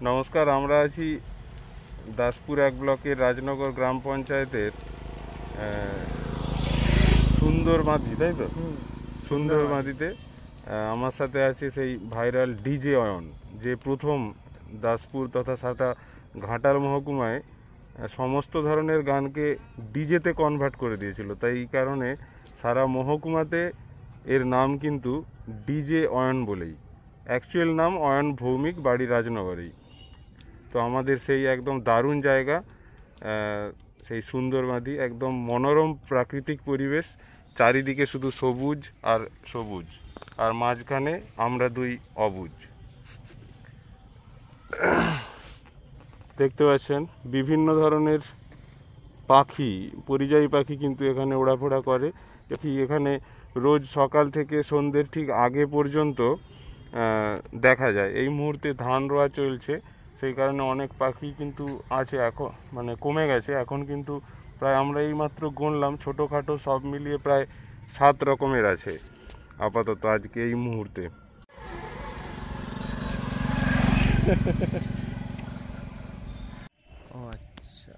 নমস্কার, আমরা আছি দাসপুর 1 ব্লকের রাজনগর গ্রাম পঞ্চায়েতের সুন্দরমাদি, তাই তো? সুন্দরমাদিতে আমার সাথে আছে সেই ভাইরাল ডিজে অয়ন, যে প্রথম দাসপুর তথা সাটা ঘাটাল মহকুমায় সমস্ত ধরনের গানকে ডিজেতে কনভার্ট করে দিয়েছিল। তাই এই কারণে সারা মহকুমাতে এর নাম কিন্তু ডিজে অয়ন বলেই। অ্যাকচুয়াল নাম অয়ন ভৌমিক, বাড়ি রাজনগরেই। তো আমাদের সেই একদম দারুণ জায়গা, সেই সুন্দরমাদি, একদম মনোরম প্রাকৃতিক পরিবেশ, চারিদিকে শুধু সবুজ আর সবুজ, আর মাঝখানে আমরা দুই অবুজ। দেখতে পাচ্ছেন বিভিন্ন ধরনের পাখি, পরিযায়ী পাখি কিন্তু এখানে ওড়াফোড়া করে। এখানে রোজ সকাল থেকে সন্ধ্যের ঠিক আগে পর্যন্ত দেখা যায়। এই মুহূর্তে ধান রোয়া চলছে, সেই কারণে অনেক পাখি কিন্তু আছে, এখন মানে কমে গেছে। এখন কিন্তু প্রায় আমরা এইমাত্র গুনলাম, ছোটোখাটো সব মিলিয়ে প্রায় 7 রকমের আছে আপাতত আজকে এই মুহূর্তে। ও আচ্ছা,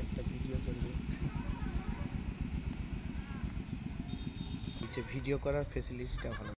একটা ভিডিও করবে। ভিডিও করার ফেসিলিটিটা ভালো।